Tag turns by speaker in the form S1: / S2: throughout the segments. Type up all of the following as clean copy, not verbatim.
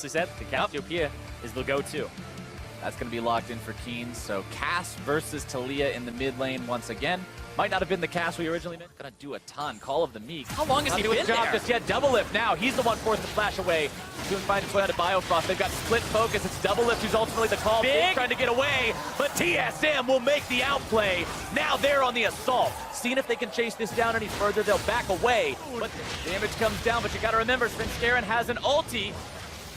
S1: They said the Cassiopeia is the go-to.
S2: That's going to be locked in for Keen. So Cass versus Talia in the mid lane once again. Might not have been the Cass we originally meant. Gonna do a ton. Call of the Meek.
S1: How long has he been there?
S2: Just yet. Double lift now. He's the one forced to flash away. Doing fine his way onto Biofrost. They've got split focus. It's double lift who's ultimately the call. Big trying to get away, but TSM will make the outplay. Now they're on the assault. Seeing if they can chase this down any further, they'll back away. But damage comes down, but you gotta remember, Svenskeren has an ulti.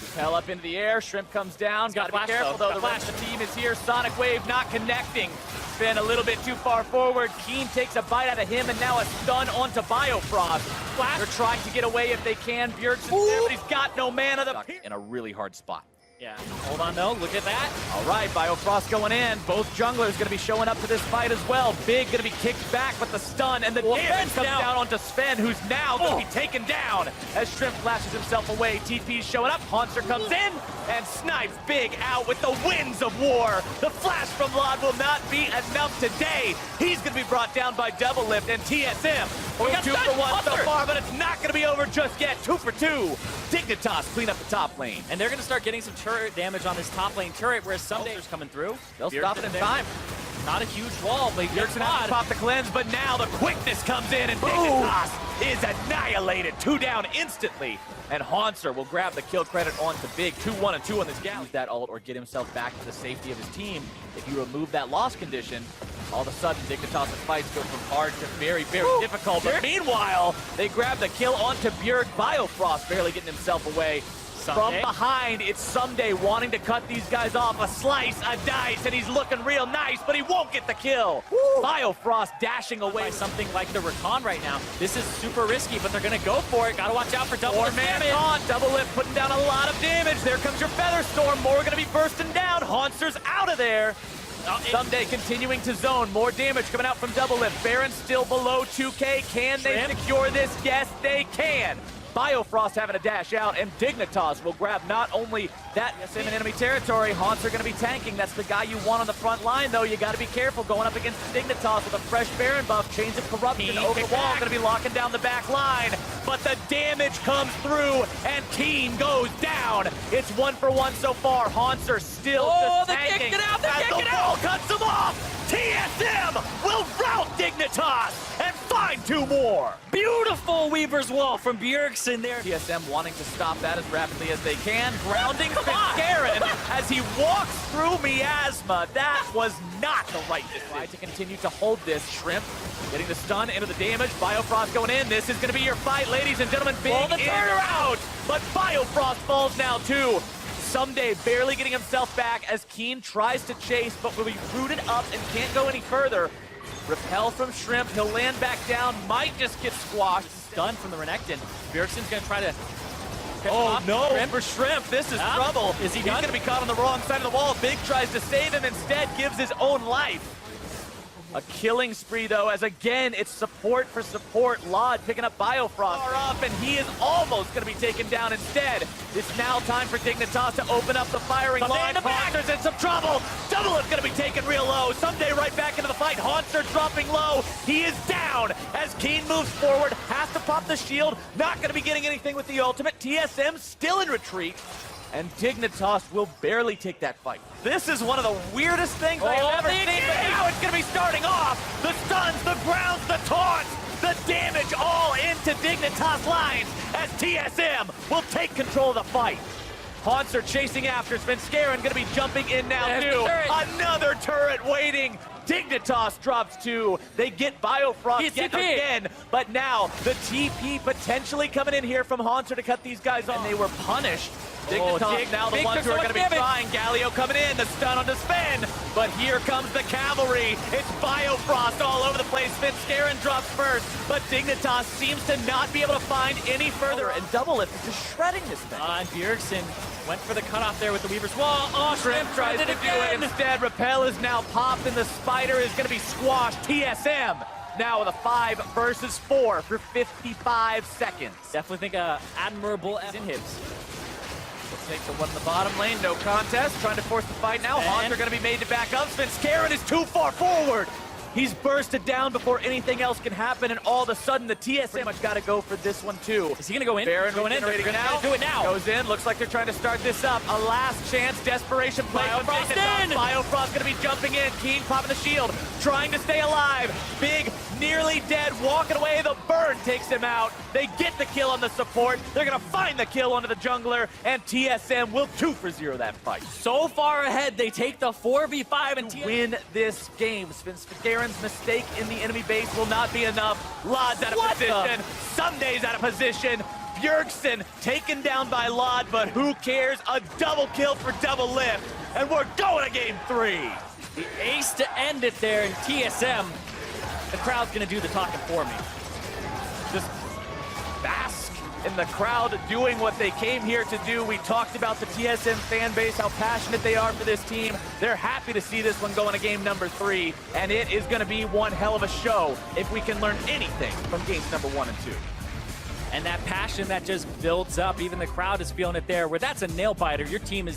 S2: Repel up into the air, Shrimp comes down. Gotta be careful though, the rest of the team is here. Sonic Wave not connecting. Spin a little bit too far forward. Keen takes a bite out of him and now a stun onto Biofrost. They're trying to get away if they can. Bjergsen's there, but he's got no mana. In a really hard spot.
S1: Yeah, hold on though, look at that.
S2: All right, Biofrost going in. Both junglers going to be showing up to this fight as well. Big going to be kicked back with the stun, and the damage comes down onto Sven, who's now going to be taken down as Shrimp flashes himself away. TP's showing up, Haunter comes in, and snipes Big out with the winds of war. The flash from Lod will not be enough today. He's going to be brought down by Double Lift, and TSM, we got 2 for 1 so far, but it's not going to be over just yet. 2 for 2. Dignitas clean up the top lane.
S1: And they're going to start getting some turret damage on this top lane turret, whereas Sumday's coming through.
S2: They'll stop it in time.
S1: Not a huge wall, but
S2: Bjergsen has to pop the cleanse, but now the quickness comes in, and Dignitas is annihilated. 2 down instantly. And Haunter will grab the kill credit onto Big. 2-1 and 2 on this gal. Use that ult or get himself back to the safety of his team. If you remove that loss condition, all of a sudden Dignitas' fights go from hard to very, very difficult. But meanwhile, they grab the kill onto Bjerg. Biofrost barely getting himself away. From behind, it's Someday wanting to cut these guys off. A slice, a dice, and he's looking real nice, but he won't get the kill. Biofrost dashing away.
S1: By something like the Rakan right now. This is super risky, but they're going to go for it. Got to watch out for double lift damage.
S2: On Double Lift putting down a lot of damage. There comes your Feather Storm. More going to be bursting down. Haunter's out of there. Someday continuing to zone. More damage coming out from Double Lift. Baron still below 2K. Can they secure this? Yes, they can. Biofrost having a dash out, and Dignitas will grab not only that in enemy territory. Haunter going to be tanking. That's the guy you want on the front line, though. You got to be careful going up against Dignitas with a fresh Baron buff. Chains of Corruption over the wall. Going to be locking down the back line, but the damage comes through, and Keen goes down. It's 1 for 1 so far. Haunter still just tanking. As the wall cuts him off. TSM will rout Dignitas and find 2 more.
S1: Beautiful Weaver's Wall from Bjergsen there.
S2: TSM wanting to stop that as rapidly as they can. Grounding Svenskeren as he walks through Miasma. That was not the right decision. Try to continue to hold this. Shrimp getting the stun into the damage. Biofrost going in. This is going to be your fight, ladies and gentlemen. Big in or out. But Biofrost falls now too. Someday barely getting himself back as Keen tries to chase, but will be rooted up and can't go any further. Repel from Shrimp, he'll land back down, might just get squashed.
S1: Stun from the Renekton. Bjergsen's gonna try to...
S2: Oh no, for Shrimp, this is trouble.
S1: Is he
S2: He's gonna be caught on the wrong side of the wall. Big tries to save him, instead gives his own life. A killing spree, though, as again, it's support for support. Lod picking up Biofrost far up, and he is almost going to be taken down instead. It's now time for Dignitas to open up the firing line. Haunter's in some trouble. Double Lift's going to be taken real low. Someday right back into the fight. Haunter dropping low. He is down as Keen moves forward. Has to pop the shield. Not going to be getting anything with the ultimate. TSM still in retreat. And Dignitas will barely take that fight. This is one of the weirdest things I've ever seen, but now it's going to be starting off. The stuns, the grounds, the taunts, the damage all into Dignitas lines as TSM will take control of the fight. Haunter chasing after. Svenskeren going to be jumping in now too. Another turret waiting. Dignitas drops 2. They get Biofrost yet again, but now the TP potentially coming in here from Haunter to cut these guys off. And they were punished. Dignitas now the ones who are going to be trying. Galio coming in, the stun on the Sven, but here comes the cavalry. It's Biofrost all over the place. Svenskeren drops first, but Dignitas seems to not be able to find any further, and Double Lift is just shredding this thing.
S1: And Bjergsen went for the cutoff there with the Weaver's Wall. Oh, Shrimp
S2: tries to do it instead. Repel is now popped, and the Spider is going to be squashed. TSM now with a 5 versus 4 for 55 seconds.
S1: Definitely think admirable inhibs.
S2: Takes the one in the bottom lane, no contest. Trying to force the fight now. Haunter going to be made to back up. Svenskeren is too far forward. He's bursted down before anything else can happen, and all of a sudden the TSM pretty much got to go for this one too.
S1: Is he gonna go in?
S2: Baron
S1: going in. They're
S2: regenerating
S1: gonna do it now.
S2: Goes in. Looks like they're trying to start this up. A last chance, desperation play.
S1: Biofrost in.
S2: Biofrost gonna be jumping in. Keen popping the shield, trying to stay alive. Big, nearly dead, walking away. The burn takes him out. They get the kill on the support. They're gonna find the kill onto the jungler, and TSM will 2-for-0 that fight.
S1: So far ahead, they take the 4v5 and
S2: Win this game. Garen's mistake in the enemy base will not be enough. Lod's out of position. Sunday's out of position. Bjergsen taken down by Lod, but who cares? A double kill for double lift, and we're going to game 3.
S1: the ace to end it there in TSM. The crowd's gonna do the talking for me.
S2: Just bask in the crowd doing what they came here to do. We talked about the TSM fan base, how passionate they are for this team. They're happy to see this one going to game number 3, and it is going to be one hell of a show if we can learn anything from games number 1 and 2.
S1: And that passion that just builds up, even the crowd is feeling it there, where that's a nail biter. Your team is